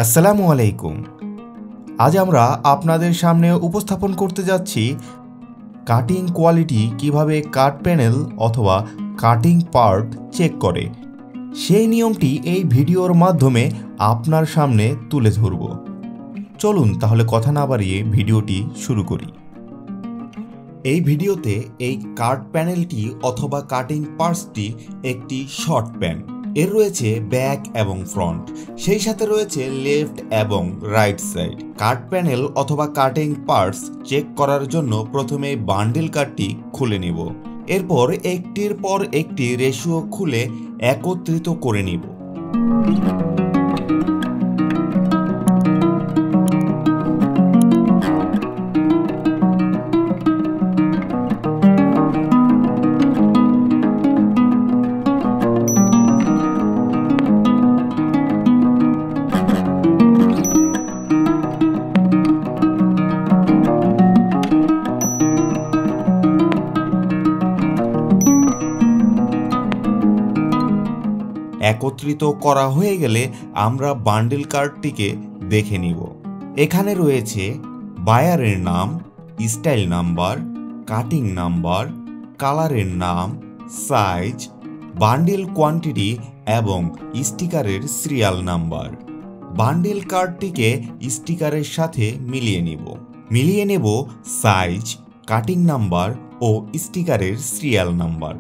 আসসালামু আলাইকুম। আজ আমরা আপনাদের সামনে উপস্থাপন করতে যাচ্ছি কাটিং কোয়ালিটি কিভাবে কাট প্যানেল অথবা কাটিং পার্ট চেক করে সেই নিয়মটি এই ভিডিওর মাধ্যমে আপনার সামনে তুলে ধরব। চলুন তাহলে কথা না বাড়িয়ে ভিডিওটি শুরু করি। এই ভিডিওতে এই কাট প্যানেলটি অথবা কাটিং পার্টসটি একটি শর্ট প্যান, এর রয়েছে ব্যাক এবং ফ্রন্ট, সেই সাথে রয়েছে লেফট এবং রাইট সাইড। কাট প্যানেল অথবা কাটিং পার্টস চেক করার জন্য প্রথমে বান্ডিল কার্ডটি খুলে নিব, এরপর একটির পর একটি রেশিও খুলে একত্রিত করে নিব। একত্রিত করা হয়ে গেলে আমরা বান্ডেল কার্ডটিকে দেখে নিব। এখানে রয়েছে বায়ারের নাম, স্টাইল নাম্বার, কাটিং নাম্বার, কালারের নাম, সাইজ, বান্ডেল কোয়ান্টিটি এবং স্টিকারের সিরিয়াল নাম্বার। বান্ডেল কার্ডটিকে স্টিকারের সাথে মিলিয়ে নেব সাইজ, কাটিং নাম্বার ও স্টিকারের সিরিয়াল নাম্বার।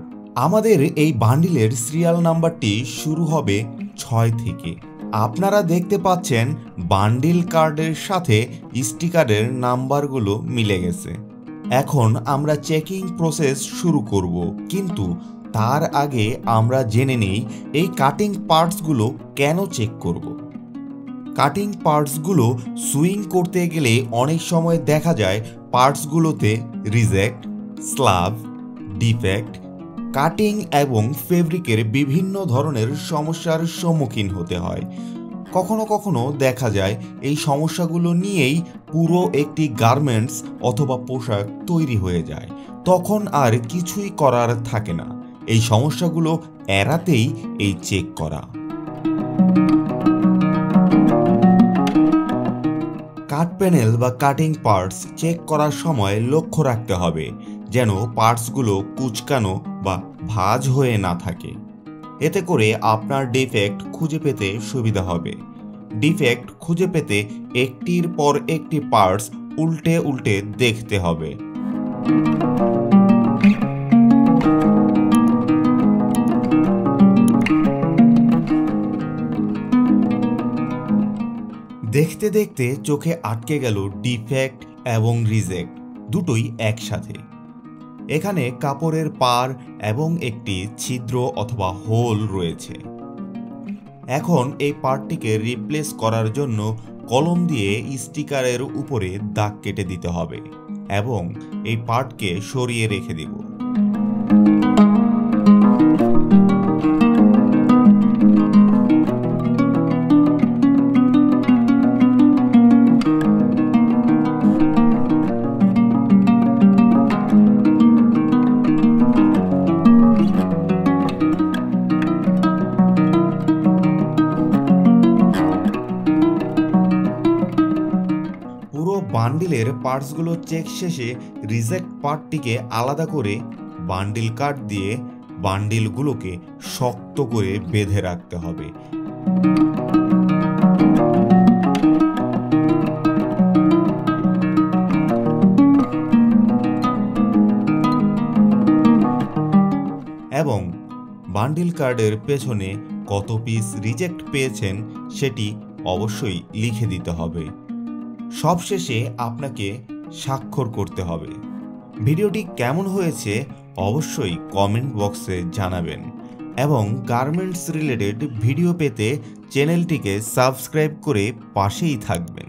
আমাদের এই বান্ডিলের সিরিয়াল নাম্বারটি শুরু হবে 6 থেকে। আপনারা দেখতে পাচ্ছেন বান্ডিল কার্ডের সাথে স্টিকারের নাম্বারগুলো মিলে গেছে। এখন আমরা চেকিং প্রসেস শুরু করব, কিন্তু তার আগে আমরা জেনে নেই এই কাটিং পার্টসগুলো কেন চেক করব। কাটিং পার্টসগুলো সুইং করতে গেলে অনেক সময় দেখা যায় পার্টসগুলোতে রিজেক্ট, স্ল্যাব, ডিফেক্ট, কাটিং এবং ফেব্রিকের বিভিন্ন ধরনের সমস্যার সম্মুখীন হতে হয়। কখনো কখনো দেখা যায় এই সমস্যাগুলো নিয়েই পুরো একটি গার্মেন্টস অথবা পোশাক তৈরি হয়ে যায়, তখন আর কিছুই করার থাকে না। এই সমস্যাগুলো এড়াতেই এই চেক করা। কাট প্যানেল বা কাটিং পার্টস চেক করার সময় লক্ষ্য রাখতে হবে যেন পার্টসগুলো কুঁচকানো বা ভাঁজ হয়ে না থাকে। এতে করে আপনার ডিফেক্ট খুঁজে পেতে সুবিধা হবে। ডিফেক্ট খুঁজে পেতে একটির পর একটি পার্টস উল্টে উল্টে দেখতে হবে। দেখতে দেখতে চোখে আটকে গেল ডিফেক্ট এবং রিজেক্ট দুটোই একসাথে। এখানে কাপড়ের পার এবং একটি ছিদ্র অথবা হোল রয়েছে। এখন এই পার্টটিকে রিপ্লেস করার জন্য কলম দিয়ে স্টিকারের উপরে দাগ কেটে দিতে হবে এবং এই পার্টকে সরিয়ে রেখে দিব। বান্ডিলের পার্টসগুলো চেক শেষে রিজেক্ট পার্টটিকে আলাদা করে বান্ডিল কাট দিয়ে বান্ডিলগুলোকে শক্ত করে বেঁধে রাখতে হবে। এবং বান্ডিল কার্ডের পেছনে কত পিস রিজেক্ট পেয়েছেন সেটি অবশ্যই লিখে দিতে হবে। সবশেষে আপনাকে স্বাক্ষর করতে হবে। ভিডিওটি কেমন হয়েছে অবশ্যই কমেন্ট বক্সে জানাবেন এবং গার্মেন্টস রিলেটেড ভিডিও পেতে চ্যানেলটিকে সাবস্ক্রাইব করে পাশেই থাকবেন।